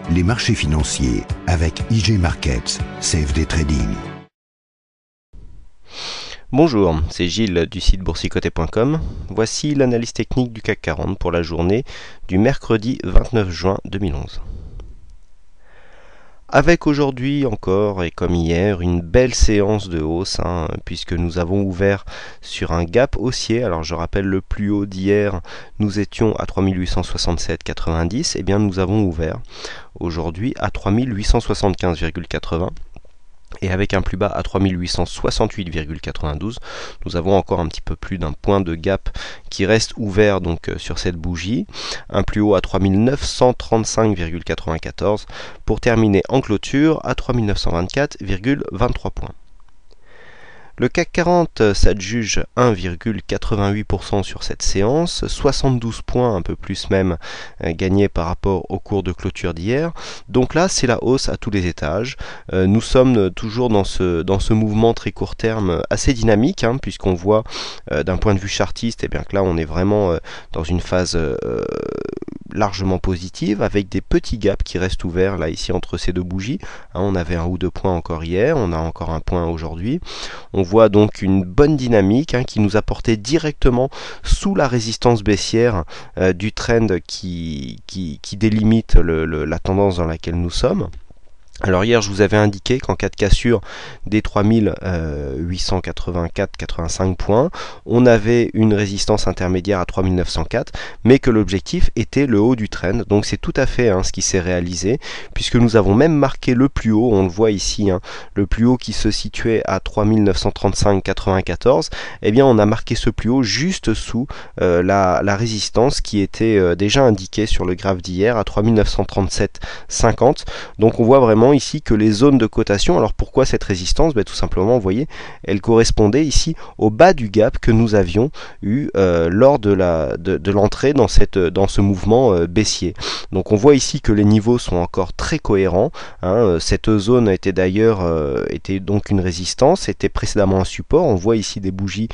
les marchés financiers avec IG Markets, CFD Trading. Bonjour, c'est Gilles du site boursicoté.com. Voici l'analyse technique du CAC 40 pour la journée du mercredi 29 juin 2011. Avec aujourd'hui encore, et comme hier, une belle séance de hausse, puisque nous avons ouvert sur un gap haussier. Alors je rappelle le plus haut d'hier, nous étions à 3867,90, et bien nous avons ouvert aujourd'hui à 3875,80. Et avec un plus bas à 3868,92, nous avons encore un petit peu plus d'un point de gap qui reste ouvert donc sur cette bougie. Un plus haut à 3935,94 pour terminer en clôture à 3924,23 points. Le CAC 40 s'adjuge 1,88% sur cette séance, 72 points, un peu plus même, gagnés par rapport au cours de clôture d'hier. Donc là, c'est la hausse à tous les étages. Nous sommes toujours dans ce mouvement très court terme assez dynamique, puisqu'on voit d'un point de vue chartiste, bien que là, on est vraiment dans une phase largement positive, avec des petits gaps qui restent ouverts là ici entre ces deux bougies. On avait un ou deux points encore hier, on a encore un point aujourd'hui. On voit donc une bonne dynamique qui nous a porté directement sous la résistance baissière du trend qui délimite la tendance dans laquelle nous sommes. Alors hier je vous avais indiqué qu'en cas de cassure des 3884,85 points, on avait une résistance intermédiaire à 3904, mais que l'objectif était le haut du trend. Donc c'est tout à fait ce qui s'est réalisé, puisque nous avons même marqué le plus haut, on le voit ici, le plus haut qui se situait à 3935,94, et bien on a marqué ce plus haut juste sous la résistance qui était déjà indiquée sur le graphe d'hier à 3937,50. Donc on voit vraiment ici que les zones de cotation, alors pourquoi cette résistance? Tout simplement, vous voyez, elle correspondait ici au bas du gap que nous avions eu lors de l'entrée dans ce mouvement baissier. Donc on voit ici que les niveaux sont encore très cohérents. Cette zone était d'ailleurs était donc une résistance, était précédemment un support. On voit ici des bougies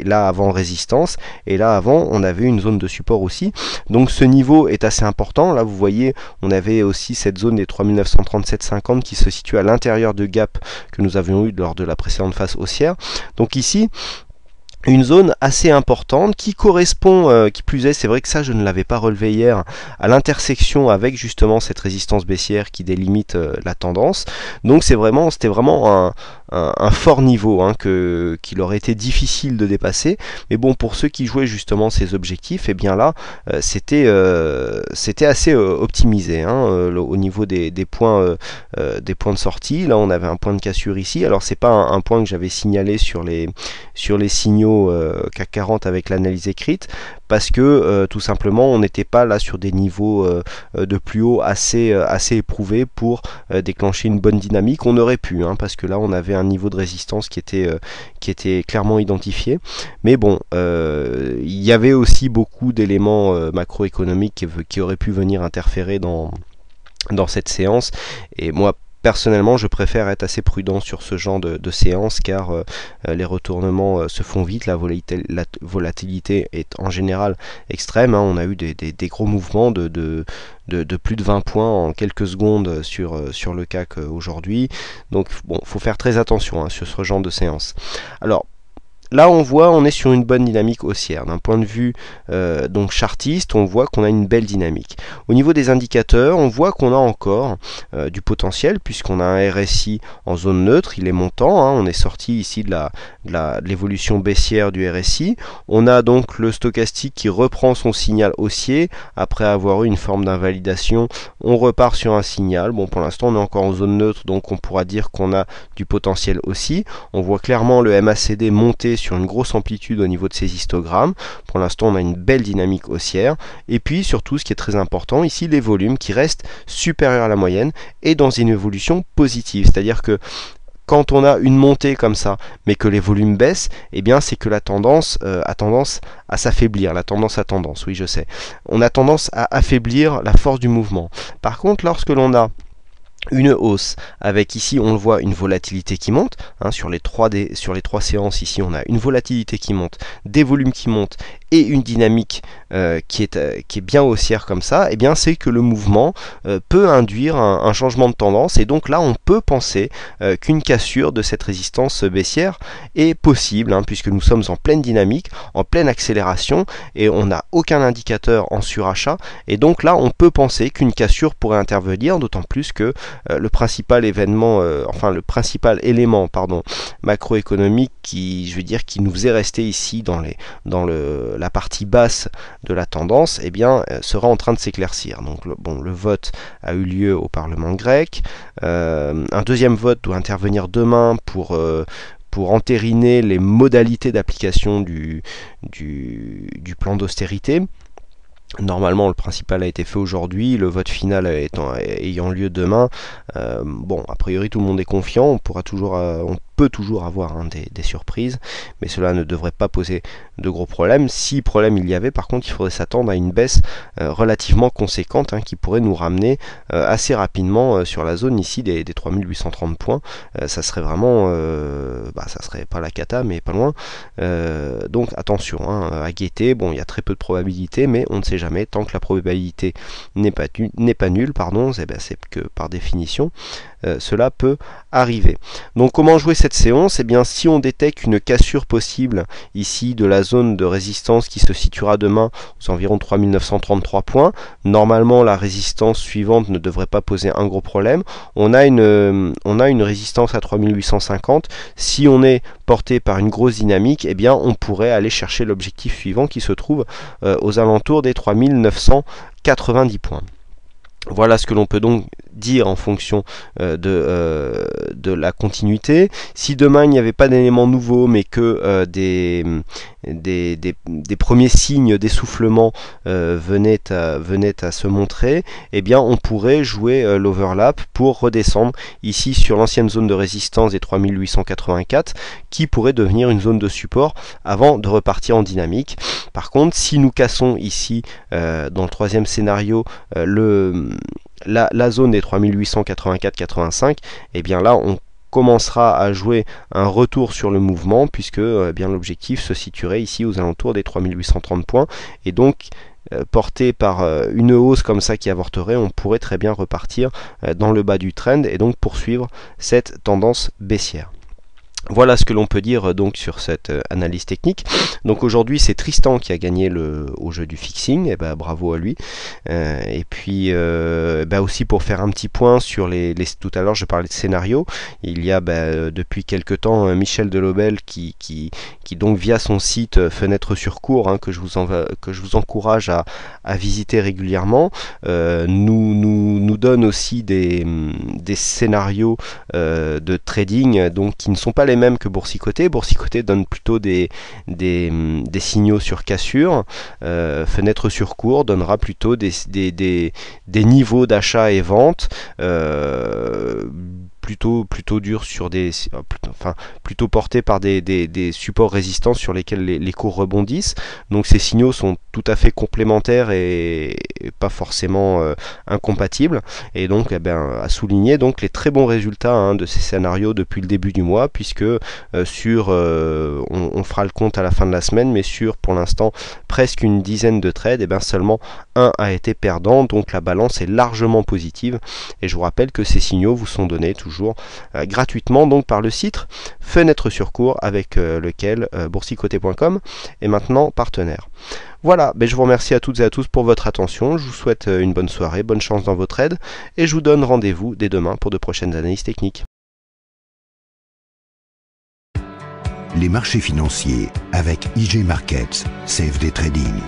là avant résistance, et là avant on avait une zone de support aussi. Donc ce niveau est assez important. Là vous voyez, on avait aussi cette zone des 3937,50 qui se situe à l'intérieur de gap que nous avions eu lors de la précédente phase haussière. Donc ici une zone assez importante qui correspond, qui plus est, c'est vrai que ça je ne l'avais pas relevé hier, à l'intersection avec justement cette résistance baissière qui délimite la tendance. Donc c'était vraiment un fort niveau qu'il aurait été difficile de dépasser. Mais bon, pour ceux qui jouaient justement ces objectifs, et bien là c'était assez optimisé au niveau des points de sortie. Là on avait un point de cassure ici. Alors c'est pas un point que j'avais signalé sur les signaux CAC 40 avec l'analyse écrite, parce que tout simplement on n'était pas là sur des niveaux de plus haut assez éprouvés pour déclencher une bonne dynamique. On aurait pu, parce que là on avait un niveau de résistance qui était clairement identifié. Mais bon, il y avait aussi beaucoup d'éléments macroéconomiques qui auraient pu venir interférer dans cette séance, et moi personnellement, je préfère être assez prudent sur ce genre de séance, car les retournements se font vite, la volatilité est en général extrême. On a eu des gros mouvements de plus de 20 points en quelques secondes sur le CAC aujourd'hui. Donc bon, faut faire très attention sur ce genre de séance. Alors là on est sur une bonne dynamique haussière. D'un point de vue donc chartiste, on voit qu'on a une belle dynamique. Au niveau des indicateurs, on voit qu'on a encore du potentiel, puisqu'on a un RSI en zone neutre, il est montant, on est sorti ici de l'évolution baissière du RSI. On a donc le stochastique qui reprend son signal haussier après avoir eu une forme d'invalidation. On repart sur un signal. Bon, pour l'instant on est encore en zone neutre, donc on pourra dire qu'on a du potentiel aussi. On voit clairement le MACD monter sur une grosse amplitude au niveau de ces histogrammes. Pour l'instant on a une belle dynamique haussière, et puis surtout ce qui est très important ici, les volumes qui restent supérieurs à la moyenne et dans une évolution positive, c'est-à-dire que quand on a une montée comme ça, mais que les volumes baissent, eh bien c'est que la tendance a tendance à s'affaiblir. La tendance à tendance, oui je sais. On a tendance à affaiblir la force du mouvement. Par contre, lorsque l'on a une hausse avec ici on le voit une volatilité qui monte sur les trois séances, ici on a une volatilité qui monte, des volumes qui montent et une dynamique qui est bien haussière comme ça, eh bien c'est que le mouvement peut induire un changement de tendance, et donc là on peut penser qu'une cassure de cette résistance baissière est possible, hein, puisque nous sommes en pleine dynamique, en pleine accélération, et on n'a aucun indicateur en surachat, et donc là on peut penser qu'une cassure pourrait intervenir, d'autant plus que le principal élément macroéconomique qui nous est resté ici dans la partie basse de la tendance, eh bien, sera en train de s'éclaircir. Donc le vote a eu lieu au Parlement grec. Un deuxième vote doit intervenir demain pour entériner les modalités d'application du plan d'austérité. Normalement, le principal a été fait aujourd'hui, le vote final ayant lieu demain. A priori, tout le monde est confiant. On peut toujours avoir des surprises, mais cela ne devrait pas poser de gros problèmes. Si problème il y avait, par contre, il faudrait s'attendre à une baisse relativement conséquente, hein, qui pourrait nous ramener assez rapidement sur la zone ici des 3830 points. Ça serait vraiment, ça serait pas la cata, mais pas loin. Donc attention, hein, à guetter. Bon, il y a très peu de probabilités, mais on ne sait jamais. Tant que la probabilité n'est pas nulle, c'est que par définition, cela peut arriver. Donc comment jouer cette séance? Eh bien, si on détecte une cassure possible ici de la zone de résistance qui se situera demain aux environs 3933 points, normalement la résistance suivante ne devrait pas poser un gros problème. On a une résistance à 3850. Si on est porté par une grosse dynamique, eh bien on pourrait aller chercher l'objectif suivant qui se trouve aux alentours des 3990 points. Voilà ce que l'on peut donc dire en fonction de la continuité. Si demain il n'y avait pas d'éléments nouveaux, mais que des premiers signes d'essoufflement venaient à se montrer, eh bien on pourrait jouer l'overlap pour redescendre ici sur l'ancienne zone de résistance des 3884, qui pourrait devenir une zone de support avant de repartir en dynamique. Par contre, si nous cassons ici dans le troisième scénario la zone des 3884-85, et bien là on commencera à jouer un retour sur le mouvement, puisque bien l'objectif se situerait ici aux alentours des 3830 points, et donc porté par une hausse comme ça qui avorterait, on pourrait très bien repartir dans le bas du trend et donc poursuivre cette tendance baissière. Voilà ce que l'on peut dire donc sur cette analyse technique. Donc aujourd'hui c'est Tristan qui a gagné au jeu du fixing, et bravo à lui. Et puis aussi pour faire un petit point sur tout à l'heure je parlais de scénario, il y a depuis quelque temps Michel Delobel qui donc via son site Fenêtre sur cours, hein, que je vous encourage à visiter régulièrement, nous donne aussi des scénarios de trading donc qui ne sont pas les mêmes que Boursicoté. Boursicoté donne plutôt des signaux sur cassure. Fenêtre sur cours donnera plutôt des niveaux d'achat et vente plutôt dur sur plutôt porté par des supports résistants sur lesquels les cours rebondissent. Donc ces signaux sont tout à fait complémentaires et pas forcément incompatibles, et donc à souligner donc les très bons résultats, hein, de ces scénarios depuis le début du mois, puisque on fera le compte à la fin de la semaine, mais sur pour l'instant presque une dizaine de trades, seulement un a été perdant, donc la balance est largement positive, et je vous rappelle que ces signaux vous sont donnés toujours gratuitement donc par le site Fenêtre sur cours, avec lequel boursicoté.com est maintenant partenaire. Voilà, je vous remercie à toutes et à tous pour votre attention, je vous souhaite une bonne soirée, bonne chance dans vos trades, et je vous donne rendez-vous dès demain pour de prochaines analyses techniques. Les marchés financiers avec IG Markets, CFD Trading.